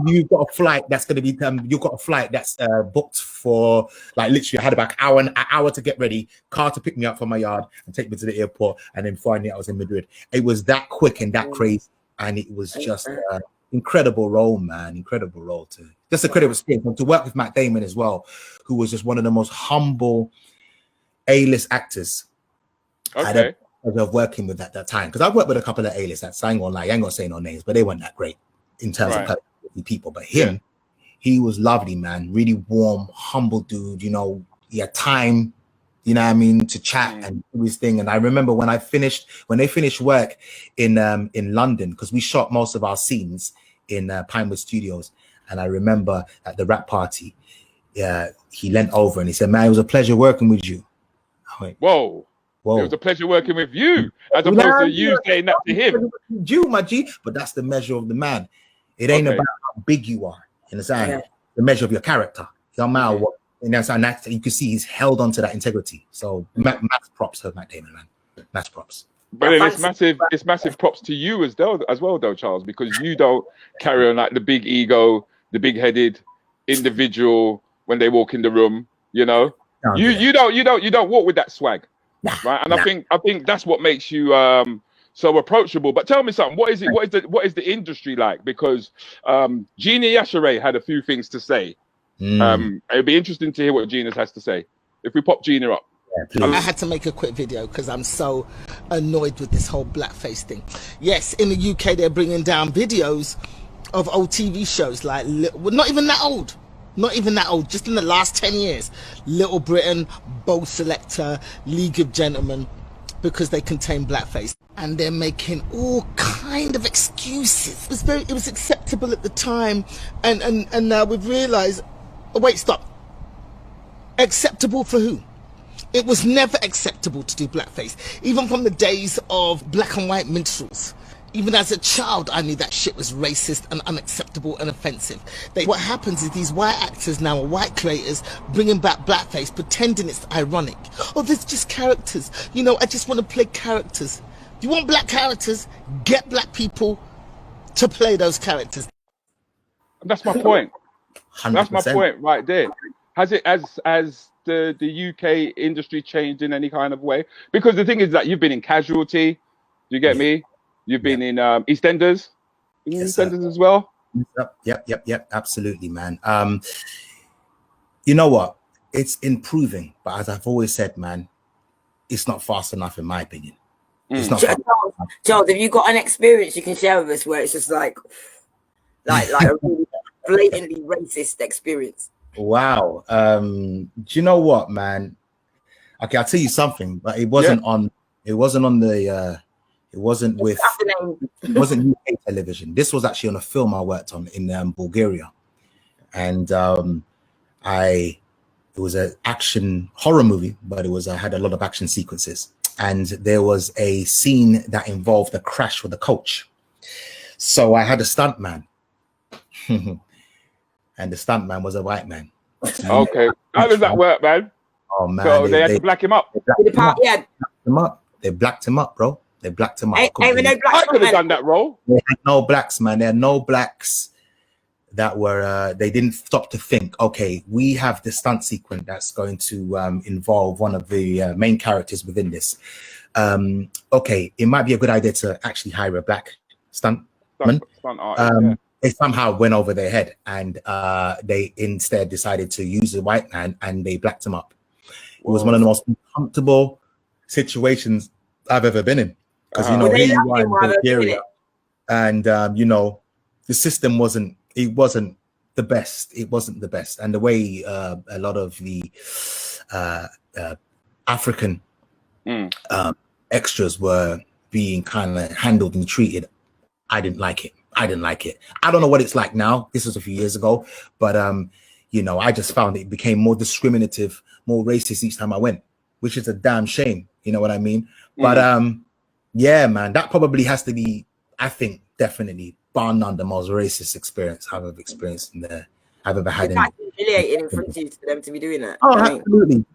You've got a flight that's going to be you've got a flight that's booked for, like, literally I had about an hour to get ready, car to pick me up from my yard and take me to the airport, and then finally I was in Madrid. It was that quick and that crazy, and it was just incredible role, man. Incredible role to just a credible experience, and to work with Matt Damon as well, who was just one of the most humble A-list actors of working with at that time, because I've worked with a couple of A-list actors. I ain't gonna say no names, but they weren't that great in terms of people. But him, he was lovely, man. Really warm, humble dude. You know, he had time, you know what I mean, to chat and do his thing. And I remember when they finished work in London, because we shot most of our scenes in Pinewood Studios. And I remember at the rap party, he leant over and he said, "Man, it was a pleasure working with you." I went, Whoa. It was a pleasure working with you, as opposed to you saying that to him. You, my G, but that's the measure of the man. It ain't about how big you are. You understand? The measure of your character. No matter what. And that's you can see he's held on to that integrity. So mass props to Matt Damon, man. Mass props. But then it's massive props to you as well, though, Charles, because you don't carry on like the big ego, the big-headed individual when they walk in the room. You know, you don't walk with that swag. Right, and I think that's what makes you so approachable. But tell me something. What is the industry like? Because Gina Yashere had a few things to say. It'd be interesting to hear what Gina has to say. If we pop Gina up. I had to make a quick video because I'm so annoyed with this whole blackface thing. Yes, in the UK they're bringing down videos of old TV shows, like not even that old. Not even that old, just in the last 10 years. Little Britain, Bow Selector, League of Gentlemen, because they contain blackface. And they're making all kind of excuses. It was acceptable at the time, and now we've realized, oh, wait, stop. Acceptable for who? It was never acceptable to do blackface, even from the days of black and white minstrels. Even as a child, I knew that shit was racist and unacceptable and offensive. What happens is these white actors now, are white creators, bringing back blackface, pretending it's ironic. Oh, there's just characters. You know, I just want to play characters. You want black characters? Get black people to play those characters. That's my point. 100%. That's my point right there. Has the UK industry changed in any kind of way? Because the thing is that you've been in Casualty. You get me? You've been in EastEnders, EastEnders as well. Yep. Absolutely, man. You know what? it's improving, but as I've always said, man, it's not fast enough in my opinion. It's not fast enough. Charles, have you got an experience you can share with us where it's just like a really blatantly racist experience? Wow. Do you know what, man? Okay, I'll tell you something, but it wasn't on it wasn't UK television. This was actually on a film I worked on in Bulgaria. And it was an action horror movie, but it was had a lot of action sequences. And there was a scene that involved a crash with a coach. So I had a stuntman. And the stuntman was a white man. Okay. How does that work, man? Oh man. So they had to black him up. They blacked him up, bro. They blacked him up. I could have done that role. They had no blacks, man. There are no blacks that were they didn't stop to think, okay, we have the stunt sequence that's going to involve one of the main characters within this. Okay, it might be a good idea to actually hire a black stuntman. They somehow went over their head, and they instead decided to use a white man, and they blacked him up. It was one of the most uncomfortable situations I've ever been in, because here you are in Bulgaria, and the system wasn't the best. It wasn't the best, and the way a lot of the African extras were being kind of handled and treated, I didn't like it. I don't know what it's like now. This was a few years ago, but I just found it became more discriminative, more racist each time I went, which is a damn shame. You know what I mean? But yeah, man, that probably has to be, I think, definitely bar none the most racist experience I've ever experienced I've ever had. It's humiliating in front of you for them to be doing that. Oh, absolutely. You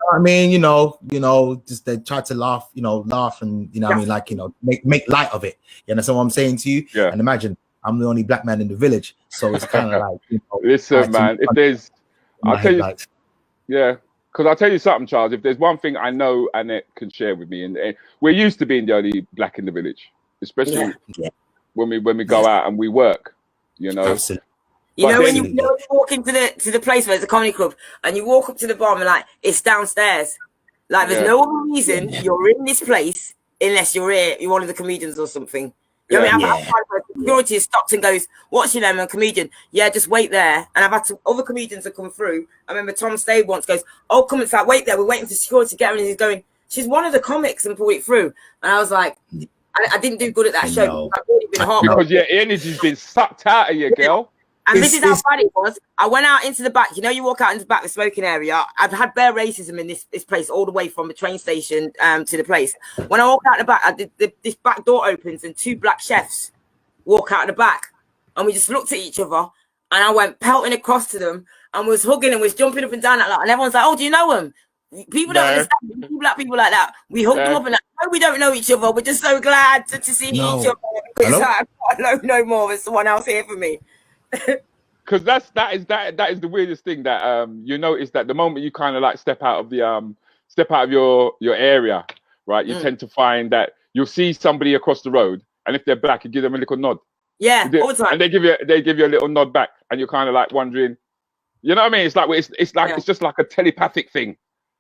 know what I mean, just they try to laugh, and what I mean, like, make light of it. You understand what I'm saying to you? Yeah. And imagine I'm the only black man in the village, so it's kind of like, listen, man, if there's, I'll tell you, because I'll tell you something, Charles. If there's one thing I know Annette can share with me, and we're used to being the only black in the village, especially when we go out and we work, Absolutely. When you walk into the place where it's a comedy club, and you walk up to the bar and like, it's downstairs. Like, there's no other reason you're in this place unless you're one of the comedians or something. You know what I mean? I've had security stops and goes, "What's your name?" I'm a comedian. Yeah, just wait there. And I've had some other comedians that come through. I remember Tom Stade once goes, "Oh, come inside, wait there. We're waiting for security to get her." And he's going, "She's one of the comics," and pull it through. And I was like, I didn't do good at that show. I've already been hot. Because your energy's been sucked out of you, girl. And this is how bad it was. I went out into the back. You walk out into the back, the smoking area. I've had bare racism in this place all the way from the train station to the place. When I walked out the back, this back door opens and two black chefs walk out the back. And we just looked at each other. And I went pelting across to them and was hugging and was jumping up and down. And everyone's like, "Oh, do you know them?" People don't understand. Black people like that. We hugged them up and like, "No, we don't know each other. We're just so glad to see each other." Because I don't know more. There's someone else here for me. Because that is the weirdest thing that you notice, that the moment you kind of like step out of your area, right, you tend to find that you'll see somebody across the road, and if they're black, you give them a little nod. Yeah, all the time. And they give you a little nod back, and you're kind of like wondering, you know what I mean? It's like it's just like a telepathic thing.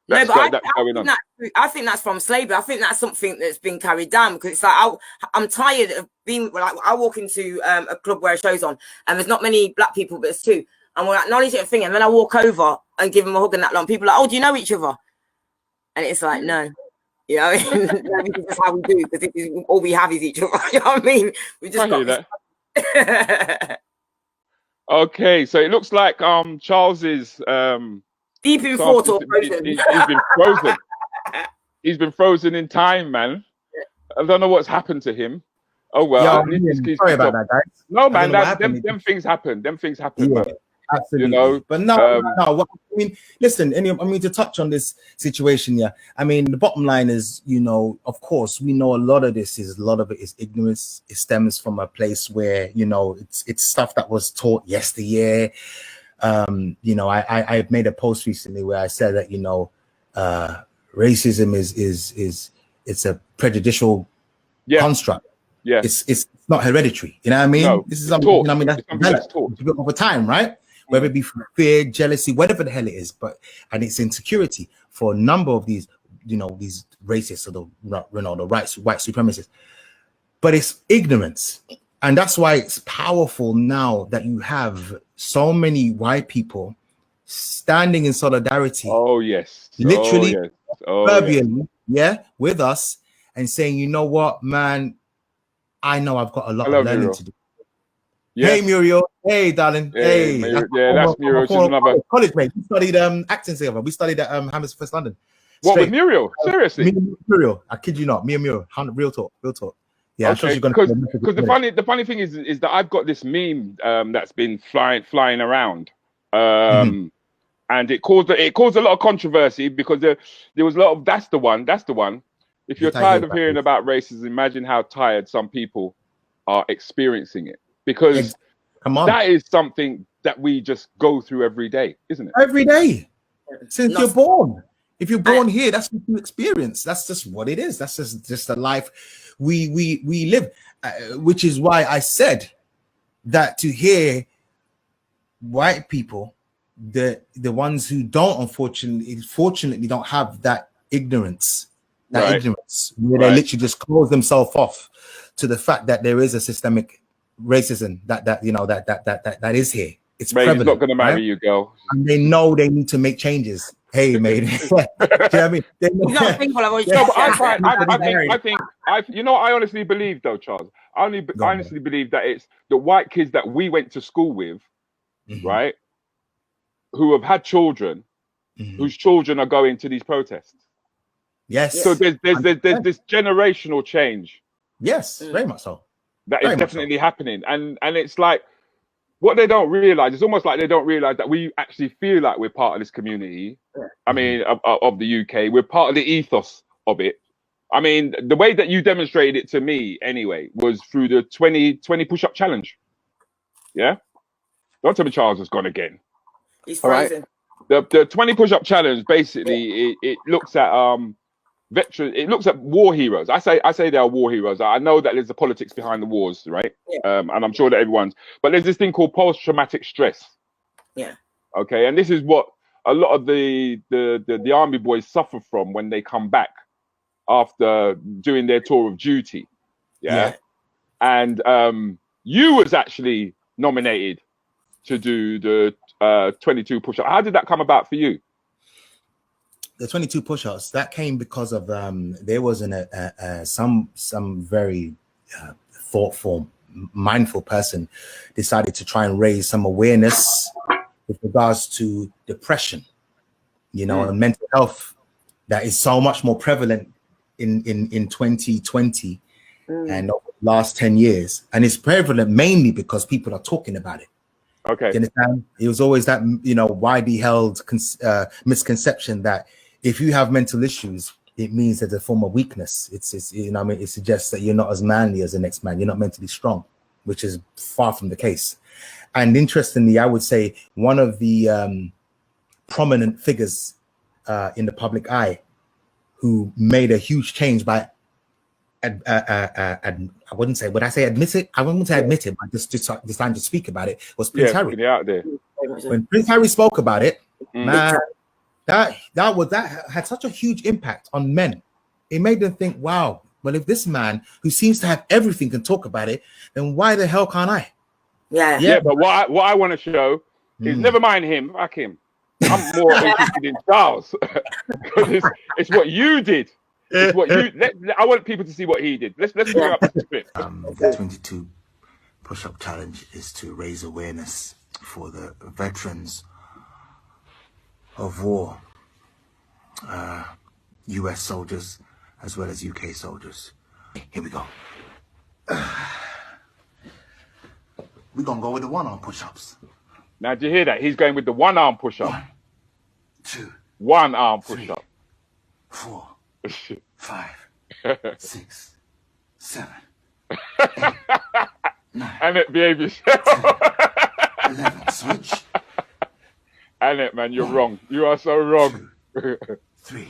That's going on. I think that's from slavery. I think that's something that's been carried down, because it's like I'm tired of being like, I walk into a club where a show's on and there's not many black people, but there's two, and we're acknowledging a thing, and then I walk over and give them a hug and that long. People are like, "Oh, do you know each other?" And it's like, no, this is how we do, because all we have is each other. You know what I mean? We just got that. Okay, so it looks like Charles is deep in thought or frozen. He's been frozen. He's been frozen in time, man. I don't know what's happened to him. Oh well. Sorry about that, guys. No, man. Them things happen. Them things happen, man. Absolutely. But no. I mean, listen. To touch on this situation, I mean, the bottom line is, of course, we know a lot of it is ignorance. It stems from a place where it's stuff that was taught yesteryear. I made a post recently where I said that racism is it's a prejudicial construct. Yeah, it's not hereditary. You know what I mean? No, this is something that's developed over time, right? whether it be from fear, jealousy, whatever the hell it is, and it's insecurity for a number of these, these racists or the white supremacists. But it's ignorance. And that's why it's powerful now that you have so many white people standing in solidarity. Oh, yes. Literally, yes. with us and saying, you know what, man, I know I've got a lot of learning to do. Yes. Hey, Muriel. Hey, darling. Hey. That's Muriel. She's another college mate. We studied acting together. We studied at Hammersmith West London. What, with Muriel? Seriously? Me and Muriel. I kid you not. Me and Muriel. Real talk. Yeah, okay. Because the funny thing is that I've got this meme that's been flying around, and it caused a lot of controversy because there was a lot of that's the one. If you're tired of hearing about racism, imagine how tired some people are experiencing it, because that is something that we just go through every day, isn't it? Every day since you're born. If you're born here, that's what you experience. That's just what it is. That's just the life we live, which is why I said that to hear white people, the ones who fortunately don't have that ignorance, where they literally just close themselves off to the fact that there is a systemic racism that is here. It's prevalent. He's not going to marry you, girl. And they know they need to make changes. Hey, mate. Do you know what I mean? I honestly believe, though, Charles. I honestly believe that it's the white kids that we went to school with, right, who have had children, whose children are going to these protests. Yes. So there's this generational change. Yes, very much so. That is definitely happening, and it's like, what they don't realize, it's almost like they don't realize that we actually feel like we're part of this community. I mean, of the UK, we're part of the ethos of it. I mean, the way that you demonstrated it to me, anyway, was through the 20 push-up challenge. Yeah, don't tell me Charles has gone again. He's frozen. Right? The 20 push-up challenge basically it looks at veterans. It looks at war heroes. I say they are war heroes. I know that there's the politics behind the wars, right? Yeah. And I'm sure that but there's this thing called post-traumatic stress. Yeah. Okay, and this is what a lot of the army boys suffer from when they come back after doing their tour of duty. Yeah. And you was actually nominated to do the 22 push-up. How did that come about for you? The 22 push-ups, that came because of there was some very thoughtful, mindful person decided to try and raise some awareness with regards to depression, and mental health that is so much more prevalent in 2020 and over the last 10 years. And it's prevalent mainly because people are talking about it. Okay. You understand? It was always that, widely held misconception that if you have mental issues, it means there's a form of weakness. It suggests that you're not as manly as the next man. You're not mentally strong, which is far from the case. And interestingly, I would say one of the prominent figures in the public eye who made a huge change by, I wouldn't say, would I say admit it? I wouldn't say admit it, but just decided to speak about it was Prince Harry. Out there. When Prince Harry spoke about it, man, that had such a huge impact on men. It made them think, wow, well, if this man who seems to have everything can talk about it, then why the hell can't I? Yeah, but what I want to show is never mind him, fuck him. I'm more interested in Charles. Because it's what you did. It's what you I want people to see what he did. Let's bring up the clip. The 22 push-up challenge is to raise awareness for the veterans of war, US soldiers as well as UK soldiers. Here we go. We're gonna go with the one-arm push-ups. Now, do you hear that? He's going with the one-arm push-up. 1, 2, one-arm push-up. 4, 5, 6, 7, 8, 9. Annette, behave yourself. 11, switch. Annette, man, you're wrong. You are so wrong. 2, 3.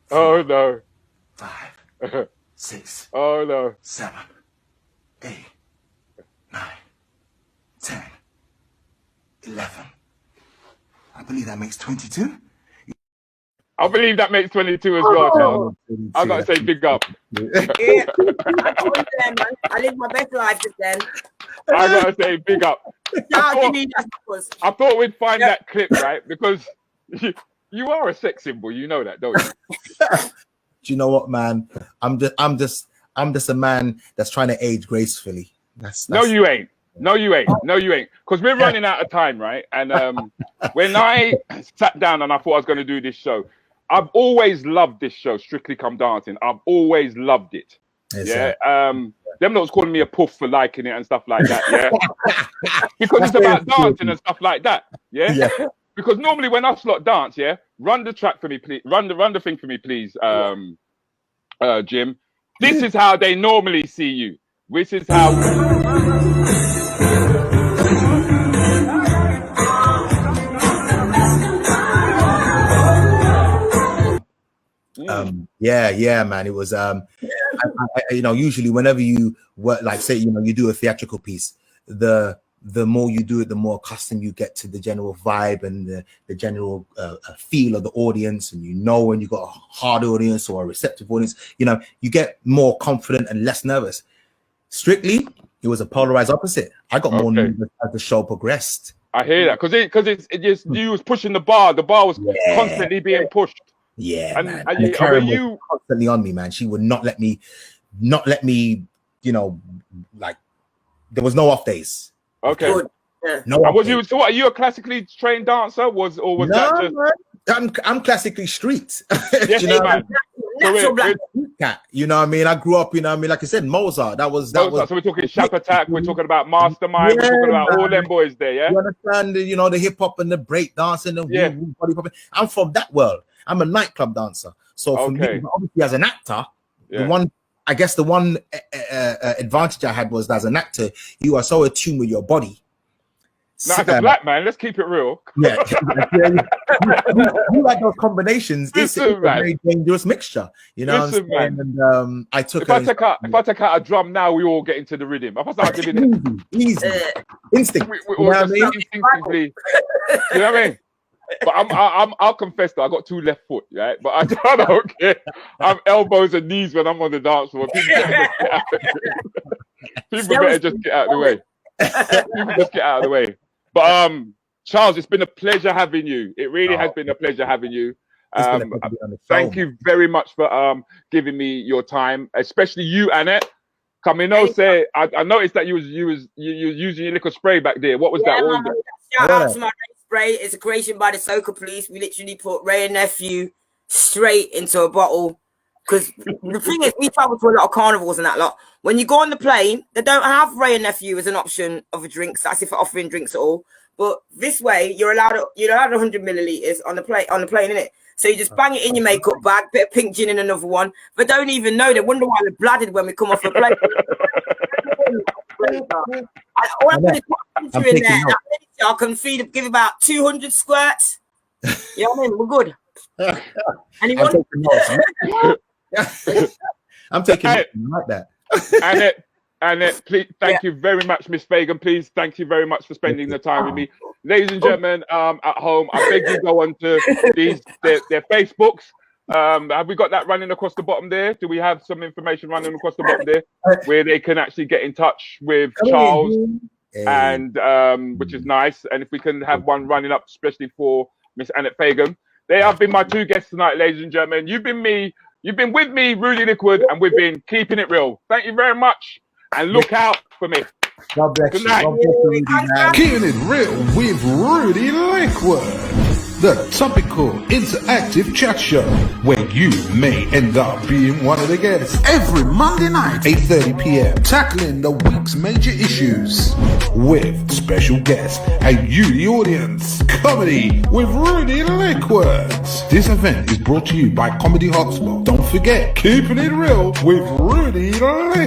4, oh no. 5, 6. Oh no. 7, 8, 9, 10, 11. I believe that makes 22. I believe that makes 22 as well, Charles. I got to say big up. Yeah. I live my best life just then. I got to say big up. I thought we'd find that clip, right? Because you are a sex symbol. You know that, don't you? Do you know what, man? I'm just a man that's trying to age gracefully. That's No, you ain't. No, you ain't. No, you ain't. Because we're running out of time, right? And when I sat down and I thought I was going to do this show, I've always loved this show, Strictly Come Dancing. I've always loved it. Yes, yeah. Them lot calling me a puff for liking it and stuff like that. Yeah. Because it's about dancing and stuff like that. Yeah. Because normally when I slot dance, yeah, run the track for me, please. Run the thing for me, please, Jim. This is how they normally see you. This is how. Yeah, man. It was usually whenever you work, like say, you do a theatrical piece, the more you do it, the more accustomed you get to the general vibe and the general feel of the audience. And when you got a hard audience or a receptive audience, you get more confident and less nervous. Strictly, it was a polarized opposite. I got more nervous as the show progressed. I hear that because you was pushing the bar. The bar was constantly being pushed. Yeah, man. And Karen was constantly on me, man. She would not let me, like there was no off days. Okay. No. So what? Are you a classically trained dancer? Was that just? Man, I'm classically street. Yes, man. Natural black cat. You know what I mean? I grew up. Like I said, Mozart. That was. So we're talking Shap Attack. We're talking about Mastermind. We're talking about all them boys there. Yeah. You understand? The hip hop and the break dancing and body popping. I'm from that world. I'm a nightclub dancer. So for me, obviously as an actor, the one advantage I had was as an actor, you are so attuned with your body. Now, as a black man, let's keep it real. Yeah. You like those combinations. It's a very dangerous mixture. You know what I'm saying? And if I take out a drum now, we all get into the rhythm. If I start giving it easy. Instinct. We all just instinctively. You know what I mean? But I'll confess that I got 2 left foot, right? But I don't care. I'm elbows and knees when I'm on the dance floor. People better just get out of the way. People just get out of the way. But Charles, it's been a pleasure having you. It really has been a pleasure having you. Thank you very much for giving me your time, especially you, Annette. I noticed that you was using your liquid spray back there. What was that? Shout out to my spray. It's a creation by the Soca police. We literally put Ray and Nephew straight into a bottle. Because the thing is, we travel to a lot of carnivals and that lot. When you go on the plane, they don't have Ray and Nephew as an option of a drink. So that's if they're offering drinks at all. But this way, you're allowed 100 milliliters on the plane, innit? So you just bang it in your makeup bag, bit of pink gin in another one. But don't even know. They wonder why we're bladded when we come off the plane. I can give about 200 squirts. You know what I mean? We're good. Anyone? I'm taking it like that. Annette, please, thank you very much, Miss Fagan. Please, thank you very much for spending the time with me. Ladies and gentlemen, at home, I beg you go on to their Facebooks. Have we got that running across the bottom there? Do we have some information running across the bottom there where they can actually get in touch with Charles and which is nice. And if we can have one running up, especially for Miss Annette Fagan. They have been my 2 guests tonight, ladies and gentlemen. You've been with me, Rudi Lickwood, and we've been keeping it real. Thank you very much, and look out for me. God bless Good night. Keeping it real with Rudi Lickwood, the topical interactive chat show where you may end up being one of the guests every Monday night, 8:30 p.m. tackling the week's major issues with special guests and you, the audience. Comedy with Rudi Lickwood. This event is brought to you by Comedy Hotspot. Don't forget, keeping it real with Rudi Lickwood.